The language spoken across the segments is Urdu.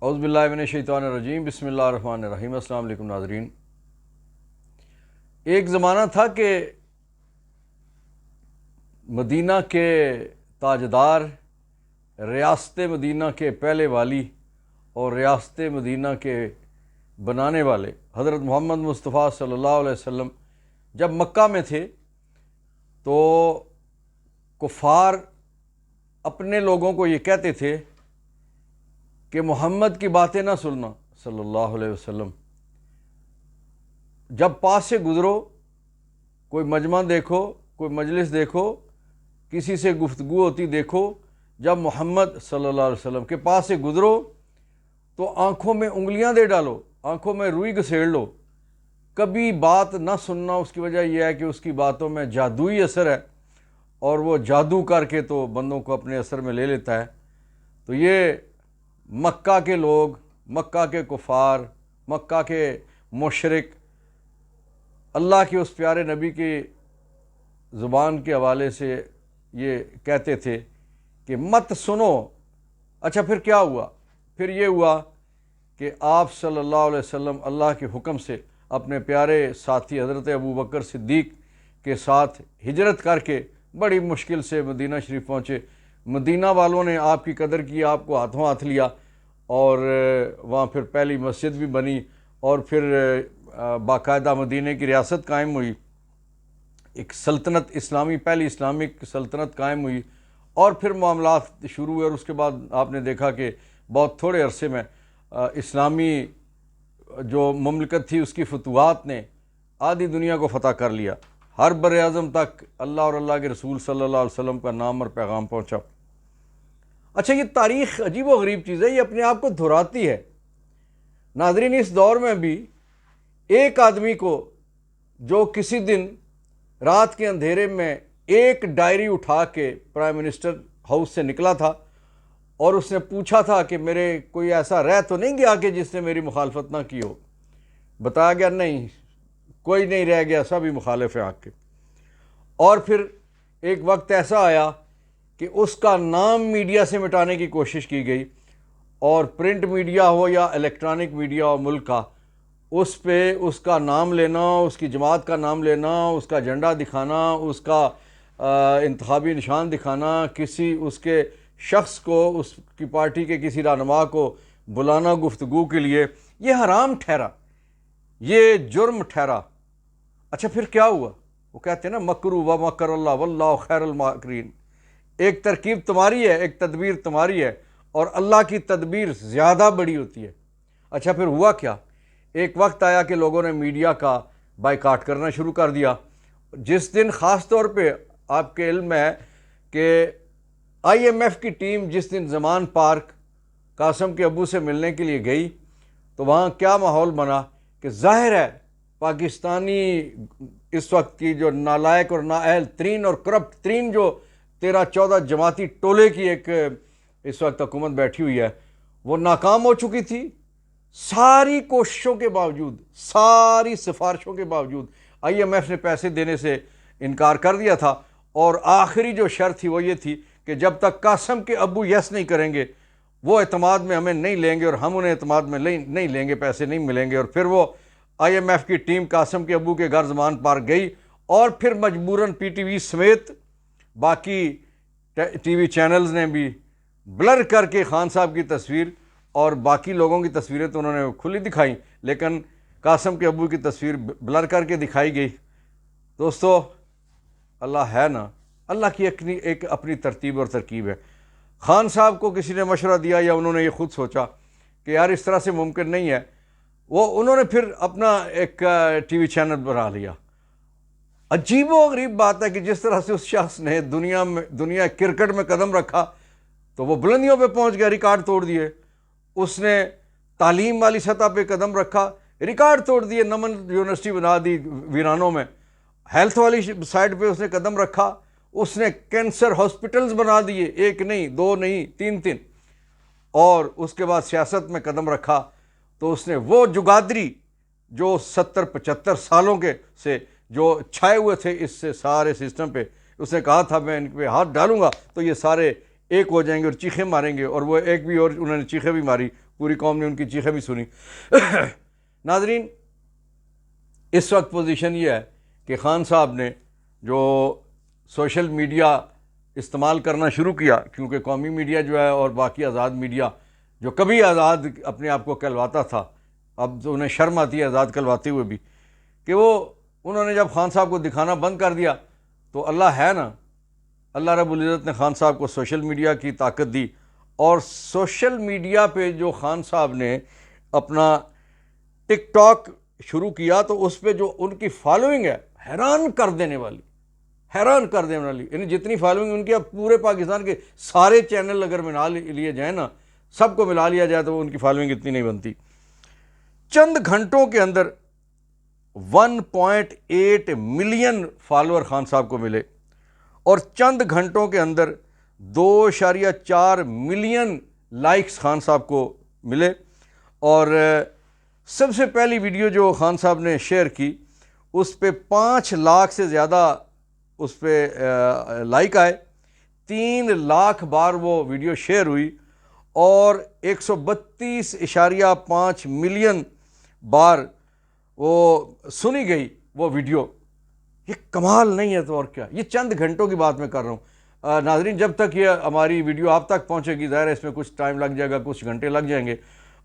اعوذ باللہ من الشیطان الرجیم، بسم اللہ الرحمن الرحیم۔ السلام علیکم ناظرین۔ ایک زمانہ تھا کہ مدینہ کے تاجدار، ریاست مدینہ کے پہلے والی اور ریاست مدینہ کے بنانے والے حضرت محمد مصطفیٰ صلی اللہ علیہ وسلم جب مکہ میں تھے تو کفار اپنے لوگوں کو یہ کہتے تھے کہ محمد کی باتیں نہ سننا صلی اللہ علیہ وسلم، جب پاس سے گزرو، کوئی مجمع دیکھو، کوئی مجلس دیکھو، کسی سے گفتگو ہوتی دیکھو، جب محمد صلی اللہ علیہ وسلم کے پاس سے گزرو تو آنکھوں میں انگلیاں دے ڈالو، آنکھوں میں روئی گسیڑ لو، کبھی بات نہ سننا۔ اس کی وجہ یہ ہے کہ اس کی باتوں میں جادوئی اثر ہے اور وہ جادو کر کے تو بندوں کو اپنے اثر میں لے لیتا ہے۔ تو یہ مکہ کے لوگ، مکہ کے کفار، مکہ کے مشرک اللہ کے اس پیارے نبی کی زبان کے حوالے سے یہ کہتے تھے کہ مت سنو۔ اچھا پھر کیا ہوا؟ پھر یہ ہوا کہ آپ صلی اللہ علیہ وسلم اللہ کے حکم سے اپنے پیارے ساتھی حضرت ابو بکر صدیق کے ساتھ ہجرت کر کے بڑی مشکل سے مدینہ شریف پہنچے۔ مدینہ والوں نے آپ کی قدر کی، آپ کو ہاتھوں ہاتھ لیا اور وہاں پھر پہلی مسجد بھی بنی اور پھر باقاعدہ مدینہ کی ریاست قائم ہوئی، ایک سلطنت اسلامی، پہلی اسلامک سلطنت قائم ہوئی اور پھر معاملات شروع ہوئے۔ اور اس کے بعد آپ نے دیکھا کہ بہت تھوڑے عرصے میں اسلامی جو مملکت تھی اس کی فتوحات نے آدھی دنیا کو فتح کر لیا، ہر بر اعظم تک اللہ اور اللہ کے رسول صلی اللہ علیہ وسلم کا نام اور پیغام پہنچا۔ اچھا یہ تاریخ عجیب و غریب چیز ہے، یہ اپنے آپ کو دہراتی ہے۔ ناظرین اس دور میں بھی ایک آدمی کو جو کسی دن رات کے اندھیرے میں ایک ڈائری اٹھا کے پرائم منسٹر ہاؤس سے نکلا تھا اور اس نے پوچھا تھا کہ میرے کوئی ایسا رہ تو نہیں گیا کہ جس نے میری مخالفت نہ کی ہو، بتایا گیا نہیں، کوئی نہیں رہ گیا، سبھی مخالف ہیں آگ کے۔ اور پھر ایک وقت ایسا آیا کہ اس کا نام میڈیا سے مٹانے کی کوشش کی گئی، اور پرنٹ میڈیا ہو یا الیکٹرانک میڈیا ہو ملک کا، اس پہ اس کا نام لینا، اس کی جماعت کا نام لینا، اس کا جھنڈا دکھانا، اس کا انتخابی نشان دکھانا، کسی اس کے شخص کو، اس کی پارٹی کے کسی رہنما کو بلانا گفتگو کے لیے، یہ حرام ٹھہرا، یہ جرم ٹھہرا۔ اچھا پھر کیا ہوا؟ وہ کہتے ہیں نا مکروا و مکر اللہ واللہ خیر الماکرین، ایک ترکیب تمہاری ہے، ایک تدبیر تمہاری ہے اور اللہ کی تدبیر زیادہ بڑی ہوتی ہے۔ اچھا پھر ہوا کیا؟ ایک وقت آیا کہ لوگوں نے میڈیا کا بائیکاٹ کرنا شروع کر دیا۔ جس دن خاص طور پہ آپ کے علم ہے کہ آئی ایم ایف کی ٹیم جس دن زمان پارک قاسم کے ابو سے ملنے کے لیے گئی تو وہاں کیا ماحول بنا کہ ظاہر ہے پاکستانی اس وقت کی جو نالائق اور نااہل ترین اور کرپٹ ترین جو 13-14 جماعتی ٹولے کی ایک اس وقت حکومت بیٹھی ہوئی ہے، وہ ناکام ہو چکی تھی۔ ساری کوششوں کے باوجود، ساری سفارشوں کے باوجود آئی ایم ایف نے پیسے دینے سے انکار کر دیا تھا، اور آخری جو شرط تھی وہ یہ تھی کہ جب تک قاسم کے ابو یس نہیں کریں گے وہ اعتماد میں ہمیں نہیں لیں گے اور ہم انہیں اعتماد میں نہیں لیں گے، پیسے نہیں ملیں گے۔ اور پھر وہ آئی ایم ایف کی ٹیم قاسم کے ابو کے گھر زمان پارک گئی اور پھر مجبوراً پی ٹی وی سمیت باقی ٹی وی چینلز نے بھی بلر کر کے خان صاحب کی تصویر اور باقی لوگوں کی تصویریں تو انہوں نے کھلی دکھائیں، لیکن قاسم کے ابو کی تصویر بلر کر کے دکھائی گئی۔ دوستو اللہ ہے نا، اللہ کی ایک اپنی ترتیب اور ترکیب ہے۔ خان صاحب کو کسی نے مشورہ دیا یا انہوں نے یہ خود سوچا کہ یار اس طرح سے ممکن نہیں ہے، انہوں نے پھر اپنا ایک ٹی وی چینل بنا لیا۔ عجیب و غریب بات ہے کہ جس طرح سے اس شخص نے دنیا کرکٹ میں قدم رکھا تو وہ بلندیوں پہ پہنچ گیا، ریکارڈ توڑ دیے۔ اس نے تعلیم والی سطح پہ قدم رکھا، ریکارڈ توڑ دیے، نمن یونیورسٹی بنا دی ویرانوں میں۔ ہیلتھ والی سائڈ پہ اس نے قدم رکھا، اس نے کینسر ہاسپٹلز بنا دیے، ایک نہیں، دو نہیں، تین۔ اور اس کے بعد سیاست میں قدم رکھا تو اس نے وہ جگادری جو 70-75 سالوں کے سے جو چھائے ہوئے تھے اس سے سارے سسٹم پہ، اس نے کہا تھا میں ان پہ ہاتھ ڈالوں گا تو یہ سارے ایک ہو جائیں گے اور چیخیں ماریں گے، اور وہ ایک بھی، اور انہوں نے چیخیں بھی ماری، پوری قوم نے ان کی چیخیں بھی سنی۔ ناظرین، اس وقت پوزیشن یہ ہے کہ خان صاحب نے جو سوشل میڈیا استعمال کرنا شروع کیا، کیونکہ قومی میڈیا جو ہے اور باقی آزاد میڈیا جو کبھی آزاد اپنے آپ کو کہلواتا تھا، اب تو انہیں شرم آتی ہے آزاد کہلواتے ہوئے بھی، کہ انہوں نے جب خان صاحب کو دکھانا بند کر دیا تو اللہ ہے نا، اللہ رب العزت نے خان صاحب کو سوشل میڈیا کی طاقت دی، اور سوشل میڈیا پہ جو خان صاحب نے اپنا ٹک ٹاک شروع کیا تو اس پہ جو ان کی فالوئنگ ہے حیران کر دینے والی، یعنی جتنی فالوئنگ ان کی، اب پورے پاکستان کے سارے چینل اگر ملا لیے جائیں نا، سب کو ملا لیا جائے تو ان کی فالوئنگ اتنی نہیں بنتی۔ چند گھنٹوں کے اندر 1.8 ملین فالوور خان صاحب کو ملے، اور چند گھنٹوں کے اندر 2.4 ملین لائکس خان صاحب کو ملے، اور سب سے پہلی ویڈیو جو خان صاحب نے شیئر کی اس پہ 5 لاکھ سے زیادہ اس پہ لائک آئے، 3 لاکھ بار وہ ویڈیو شیئر ہوئی، اور 132.5 ملین بار وہ سنی گئی وہ ویڈیو۔ یہ کمال نہیں ہے تو اور کیا؟ یہ چند گھنٹوں کی بات میں کر رہا ہوں۔ ناظرین، جب تک یہ ہماری ویڈیو آپ تک پہنچے گی، ظاہر ہے اس میں کچھ ٹائم لگ جائے گا، کچھ گھنٹے لگ جائیں گے،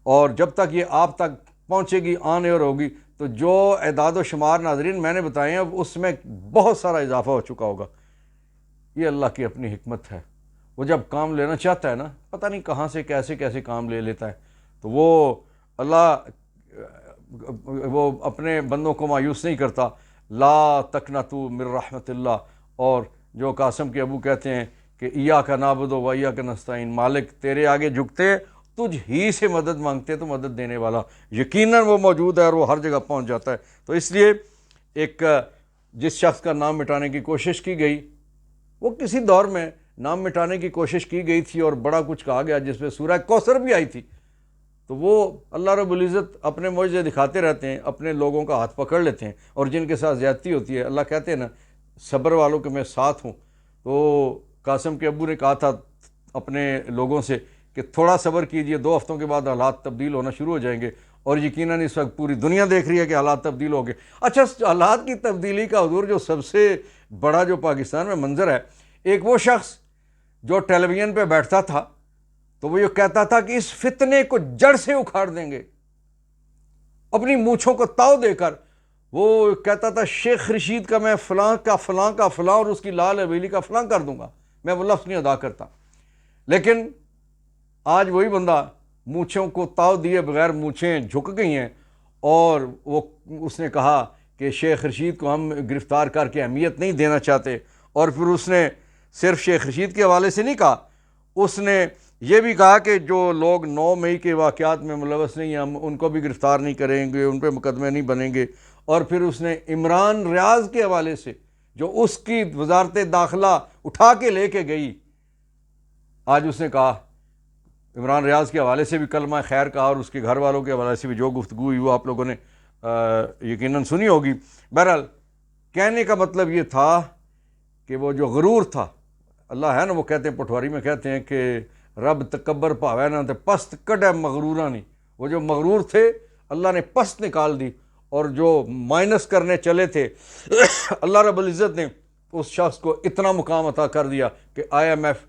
اور جب تک یہ آپ تک پہنچے گی، آن ایئر ہوگی، تو جو اعداد و شمار ناظرین میں نے بتائے ہیں اس میں بہت سارا اضافہ ہو چکا ہوگا۔ یہ اللہ کی اپنی حکمت ہے، وہ جب کام لینا چاہتا ہے نا، پتہ نہیں کہاں سے کیسے کام لے لیتا ہے، تو وہ اللہ وہ اپنے بندوں کو مایوس نہیں کرتا۔ لا تقنطوا من رحمت اللہ، اور جو قاسم کے ابو کہتے ہیں کہ ایاک نعبد و ایاک نستعین، مالک تیرے آگے جھکتے ہیں، تجھ ہی سے مدد مانگتے تو مدد دینے والا یقیناً وہ موجود ہے اور وہ ہر جگہ پہنچ جاتا ہے۔ تو اس لیے ایک جس شخص کا نام مٹانے کی کوشش کی گئی، وہ کسی دور میں نام مٹانے کی کوشش کی گئی تھی اور بڑا کچھ کہا گیا، جس پہ سورہ کوثر بھی آئی تھی، تو وہ اللہ رب العزت اپنے معجزے دکھاتے رہتے ہیں، اپنے لوگوں کا ہاتھ پکڑ لیتے ہیں، اور جن کے ساتھ زیادتی ہوتی ہے اللہ کہتے ہیں نا صبر والوں کے میں ساتھ ہوں۔ تو قاسم کے ابو نے کہا تھا اپنے لوگوں سے کہ تھوڑا صبر کیجئے، 2 ہفتوں کے بعد حالات تبدیل ہونا شروع ہو جائیں گے، اور یقیناً اس وقت پوری دنیا دیکھ رہی ہے کہ حالات تبدیل ہو گئے۔ اچھا، حالات کی تبدیلی کا حضور جو سب سے بڑا جو پاکستان میں منظر ہے، ایک وہ شخص جو ٹیلی ویژن پہ بیٹھتا تھا تو وہ یہ کہتا تھا کہ اس فتنے کو جڑ سے اکھاڑ دیں گے، اپنی مونچھوں کو تاؤ دے کر وہ کہتا تھا شیخ رشید کا میں فلاں کا فلاں کا فلاں اور اس کی لال حویلی کا فلاں کر دوں گا، میں وہ لفظ نہیں ادا کرتا۔ لیکن آج وہی بندہ مونچھوں کو تاؤ دیے بغیر مونچھیں جھک گئی ہیں، اور اس نے کہا کہ شیخ رشید کو ہم گرفتار کر کے اہمیت نہیں دینا چاہتے، اور پھر اس نے صرف شیخ رشید کے حوالے سے نہیں کہا، اس نے یہ بھی کہا کہ جو لوگ 9 مئی کے واقعات میں ملوث نہیں ہیں ہم ان کو بھی گرفتار نہیں کریں گے، ان پہ مقدمے نہیں بنیں گے، اور پھر اس نے عمران ریاض کے حوالے سے جو اس کی وزارت داخلہ اٹھا کے لے کے گئی، آج اس نے کہا عمران ریاض کے حوالے سے بھی کلمہ خیر کہا، اور اس کے گھر والوں کے حوالے سے بھی جو گفتگو ہوئی وہ آپ لوگوں نے یقیناً سنی ہوگی۔ بہرحال کہنے کا مطلب یہ تھا کہ وہ جو غرور تھا، اللہ ہے نا، وہ کہتے ہیں پٹواری میں کہتے ہیں کہ رب تکبر پاوے نہ تے پست کڈے مغرورا نہیں، وہ جو مغرور تھے اللہ نے پست نکال دی، اور جو مائنس کرنے چلے تھے اللہ رب العزت نے اس شخص کو اتنا مقام عطا کر دیا کہ IMF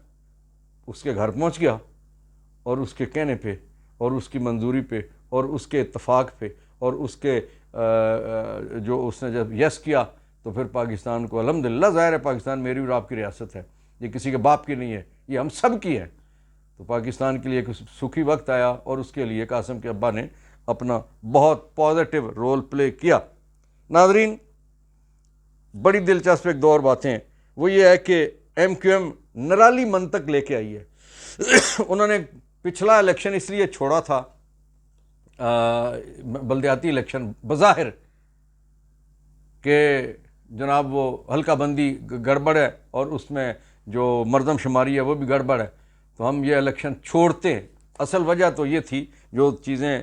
اس کے گھر پہنچ گیا، اور اس کے کہنے پہ اور اس کی منظوری پہ اور اس کے اتفاق پہ اور اس کے جو اس نے جب یس کیا تو پھر پاکستان کو الحمدللہ، ظاہر ہے پاکستان میری اور آپ کی ریاست ہے، یہ کسی کے باپ کی نہیں ہے، یہ ہم سب کی ہے، تو پاکستان کے لیے ایک سکھی وقت آیا، اور اس کے لیے قاسم کے ابا نے اپنا بہت پازیٹیو رول پلے کیا۔ ناظرین، بڑی دلچسپ ایک 2 اور باتیں ہیں، وہ یہ ہے کہ MQM نرالی منطق لے کے آئی ہے۔ انہوں نے پچھلا الیکشن اس لیے چھوڑا تھا، بلدیاتی الیکشن، بظاہر کہ جناب وہ حلقہ بندی گڑبڑ ہے اور اس میں جو مردم شماری ہے وہ بھی گڑبڑ ہے، تو ہم یہ الیکشن چھوڑتے ہیں۔ اصل وجہ تو یہ تھی، جو چیزیں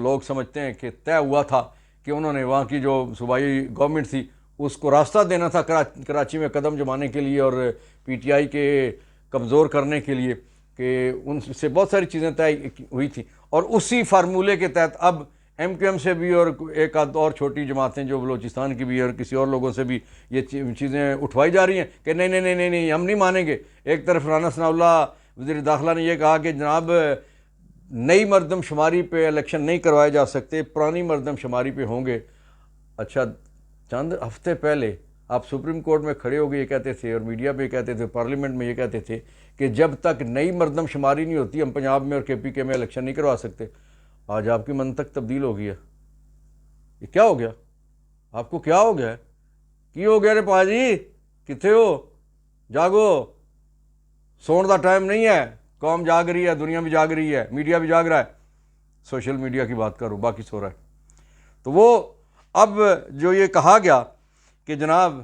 لوگ سمجھتے ہیں کہ طے ہوا تھا کہ انہوں نے وہاں کی جو صوبائی گورنمنٹ تھی اس کو راستہ دینا تھا کراچی میں قدم جمانے کے لیے اور PTI کے کمزور کرنے کے لیے، کہ ان سے بہت ساری چیزیں طے ہوئی تھیں، اور اسی فارمولے کے تحت اب ایم کیو ایم سے بھی اور ایک آدھ اور چھوٹی جماعتیں جو بلوچستان کی بھی اور کسی اور لوگوں سے بھی یہ چیزیں اٹھوائی جا رہی ہیں کہ نہیں نہیں نہیں نہیں نہیں ہم نہیں مانیں گے. ایک طرف رانا ثناء اللہ وزیر داخلہ نے یہ کہا کہ جناب نئی مردم شماری پہ الیکشن نہیں کروائے جا سکتے, پرانی مردم شماری پہ ہوں گے. اچھا چند ہفتے پہلے آپ سپریم کورٹ میں کھڑے ہو کے یہ کہتے تھے اور میڈیا پہ یہ کہتے تھے, پارلیمنٹ میں یہ کہتے تھے کہ جب تک نئی مردم شماری نہیں ہوتی ہم پنجاب میں اور کے پی کے میں الیکشن نہیں کروا سکتے. آج آپ کی منطق تبدیل ہو گئی ہے. یہ کیا ہو گیا؟ آپ کو کیا ہو گیا ہے؟ کی ہو گیا رے پاجی, کتنے ہو؟ جاگو, سون دا ٹائم نہیں ہے. قوم جاگ رہی ہے, دنیا بھی جاگ رہی ہے, میڈیا بھی جاگ رہا ہے. سوشل میڈیا کی بات کروں, باقی سو رہا ہے. تو وہ اب جو یہ کہا گیا کہ جناب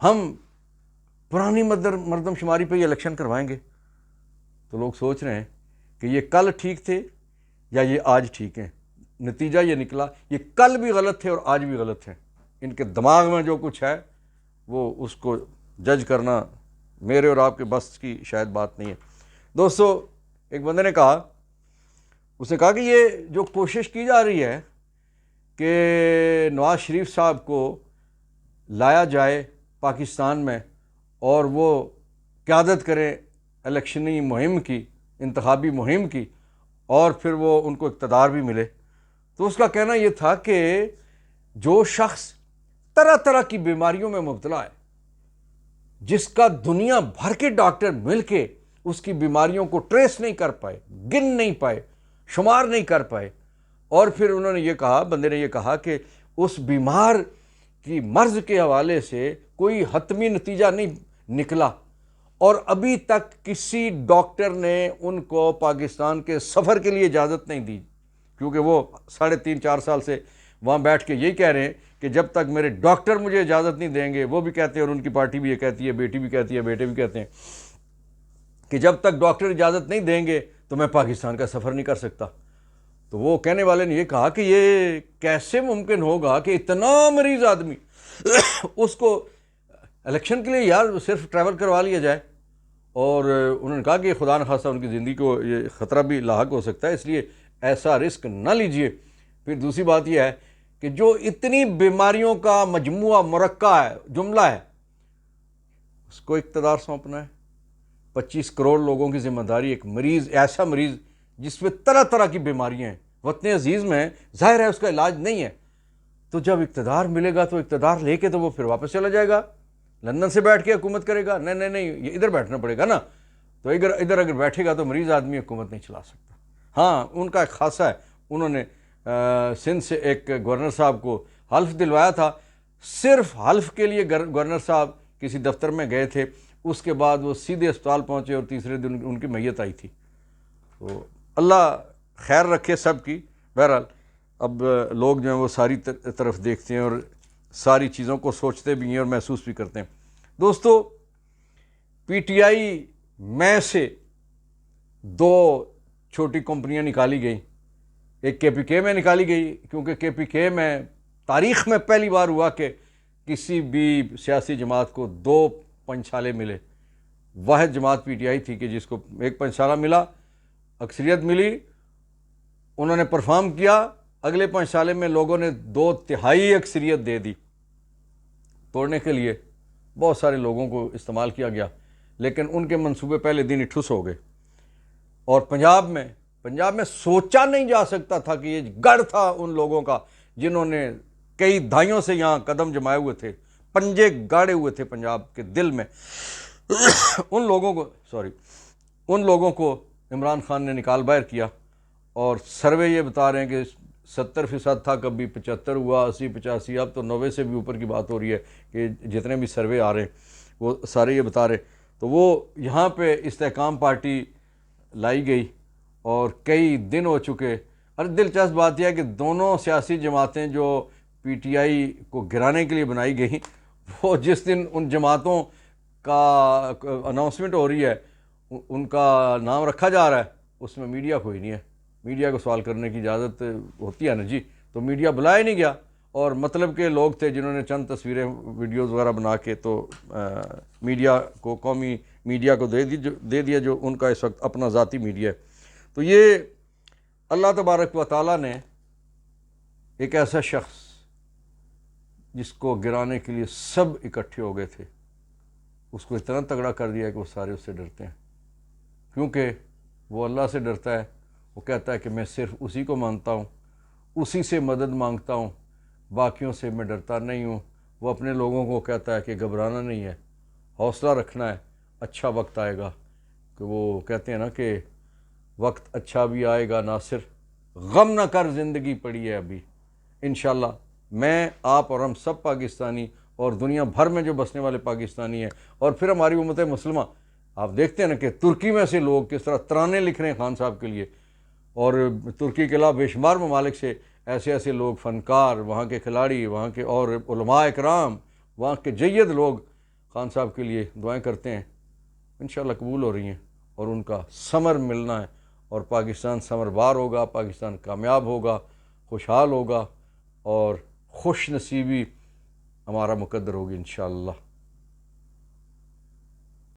ہم پرانی مردم شماری پہ یہ الیکشن کروائیں گے, تو لوگ سوچ رہے ہیں کہ یہ کل ٹھیک تھے یا یہ آج ٹھیک ہیں. نتیجہ یہ نکلا یہ کل بھی غلط تھے اور آج بھی غلط ہیں. ان کے دماغ میں جو کچھ ہے وہ اس کو جج کرنا میرے اور آپ کے بس کی شاید بات نہیں ہے. دوستو, ایک بندے نے کہا, اس نے کہا کہ یہ جو کوشش کی جا رہی ہے کہ نواز شریف صاحب کو لایا جائے پاکستان میں اور وہ قیادت کریں الیکشنی مہم کی, انتخابی مہم کی, اور پھر وہ ان کو اقتدار بھی ملے, تو اس کا کہنا یہ تھا کہ جو شخص طرح طرح کی بیماریوں میں مبتلا ہے, جس کا دنیا بھر کے ڈاکٹر مل کے اس کی بیماریوں کو ٹریس نہیں کر پائے, گن نہیں پائے, شمار نہیں کر پائے, اور پھر انہوں نے یہ کہا, بندے نے یہ کہا کہ اس بیمار کی مرض کے حوالے سے کوئی حتمی نتیجہ نہیں نکلا, اور ابھی تک کسی ڈاکٹر نے ان کو پاکستان کے سفر کے لیے اجازت نہیں دی, کیونکہ وہ 3.5-4 سال سے وہاں بیٹھ کے یہی کہہ رہے ہیں کہ جب تک میرے ڈاکٹر مجھے اجازت نہیں دیں گے, وہ بھی کہتے ہیں اور ان کی پارٹی بھی یہ کہتی ہے, بیٹی بھی کہتی ہے, بیٹے بھی کہتے ہیں کہ جب تک ڈاکٹر اجازت نہیں دیں گے تو میں پاکستان کا سفر نہیں کر سکتا. تو وہ کہنے والے نے یہ کہا کہ یہ کیسے ممکن ہوگا کہ اتنا مریض آدمی اس کو الیکشن کے لیے یار صرف ٹریول کروا لیا جائے. اور انہوں نے کہا کہ خدا نخواستہ ان کی زندگی کو یہ خطرہ بھی لاحق ہو سکتا ہے, اس لیے ایسا رسک نہ لیجئے. پھر دوسری بات یہ ہے کہ جو اتنی بیماریوں کا مجموعہ مرکب ہے, جملہ ہے, اس کو اقتدار سونپنا ہے. 25 کروڑ لوگوں کی ذمہ داری, ایک مریض, ایسا مریض جس میں طرح طرح کی بیماریاں ہیں, وطن عزیز میں ظاہر ہے اس کا علاج نہیں ہے, تو جب اقتدار ملے گا تو اقتدار لے کے تو وہ پھر واپس چلا جائے گا, لندن سے بیٹھ کے حکومت کرے گا. نہیں نہیں نہیں, یہ ادھر بیٹھنا پڑے گا نا. تو ادھر اگر بیٹھے گا تو مریض آدمی حکومت نہیں چلا سکتا. ہاں, ان کا ایک خاصہ ہے, انہوں نے سندھ سے ایک گورنر صاحب کو حلف دلوایا تھا, صرف حلف کے لیے گورنر صاحب کسی دفتر میں گئے تھے, اس کے بعد وہ سیدھے اسپتال پہنچے اور تیسرے دن ان کی میت آئی تھی. تو اللہ خیر رکھے سب کی. بہرحال اب لوگ جو ہیں وہ ساری طرف دیکھتے ہیں اور ساری چیزوں کو سوچتے بھی ہیں اور محسوس بھی کرتے ہیں. دوستو, پی ٹی آئی میں سے 2 چھوٹی کمپنیاں نکالی گئیں. ایک کے پی کے میں نکالی گئی, کیونکہ کے پی کے میں تاریخ میں پہلی بار ہوا کہ کسی بھی سیاسی جماعت کو 2 پنچھالے ملے. واحد جماعت پی ٹی آئی تھی کہ جس کو ایک پنچھالہ ملا, اکثریت ملی, انہوں نے پرفارم کیا, اگلے پنچھالے میں لوگوں نے 2/3 اکثریت دے دی. توڑنے کے لیے بہت سارے لوگوں کو استعمال کیا گیا, لیکن ان کے منصوبے پہلے دن ہی ٹھس ہو گئے. اور پنجاب میں سوچا نہیں جا سکتا تھا کہ یہ گڑھ تھا ان لوگوں کا جنہوں نے کئی دہائیوں سے یہاں قدم جمائے ہوئے تھے, پنجے گاڑے ہوئے تھے پنجاب کے دل میں. ان لوگوں کو عمران خان نے نکال باہر کیا, اور سروے یہ بتا رہے ہیں کہ 70% تھا, کبھی 75 ہوا, 80-85, اب تو 90 سے بھی اوپر کی بات ہو رہی ہے کہ جتنے بھی سروے آ رہے ہیں وہ سارے یہ بتا رہے. تو وہ یہاں پہ استحکام پارٹی لائی گئی اور کئی دن ہو چکے. اور دلچسپ بات یہ ہے کہ دونوں سیاسی جماعتیں جو پی ٹی آئی کو گرانے کے لیے بنائی گئی, وہ جس دن ان جماعتوں کا اناؤنسمنٹ ہو رہی ہے, ان کا نام رکھا جا رہا ہے, اس میں میڈیا کوئی نہیں ہے. میڈیا کو سوال کرنے کی اجازت ہوتی ہے نا جی, تو میڈیا بلایا نہیں گیا. اور مطلب کہ لوگ تھے جنہوں نے چند تصویریں, ویڈیوز وغیرہ بنا کے تو میڈیا کو, قومی میڈیا کو دے دیا, جو ان کا اس وقت اپنا ذاتی میڈیا ہے. تو یہ اللہ تبارک و تعالیٰ نے ایک ایسا شخص جس کو گرانے کے لیے سب اکٹھے ہو گئے تھے، اس کو اتنا تگڑا کر دیا کہ وہ سارے اس سے ڈرتے ہیں، کیونکہ وہ اللہ سے ڈرتا ہے۔ وہ کہتا ہے کہ میں صرف اسی کو مانتا ہوں، اسی سے مدد مانگتا ہوں، باقیوں سے میں ڈرتا نہیں ہوں۔ وہ اپنے لوگوں کو کہتا ہے کہ گھبرانا نہیں ہے، حوصلہ رکھنا ہے، اچھا وقت آئے گا۔ کہ وہ کہتے ہیں نا کہ وقت اچھا بھی آئے گا ناصر، غم نہ کر زندگی پڑی ہے ابھی۔ انشاءاللہ میں، آپ اور ہم سب پاکستانی اور دنیا بھر میں جو بسنے والے پاکستانی ہیں، اور پھر ہماری امت مسلمہ، آپ دیکھتے ہیں نا کہ ترکی میں سے لوگ کس طرح ترانے لکھ رہے ہیں خان صاحب کے لیے، اور ترکی کے علاوہ بے شمار ممالک سے ایسے ایسے لوگ، فنکار، وہاں کے کھلاڑی، وہاں کے اور علماء اکرام، وہاں کے جید لوگ خان صاحب کے لیے دعائیں کرتے ہیں، انشاءاللہ قبول ہو رہی ہیں، اور ان کا ثمر ملنا ہے، اور پاکستان ثمربار ہوگا، پاکستان کامیاب ہوگا، خوشحال ہوگا، اور خوش نصیبی ہمارا مقدر ہوگی انشاءاللہ۔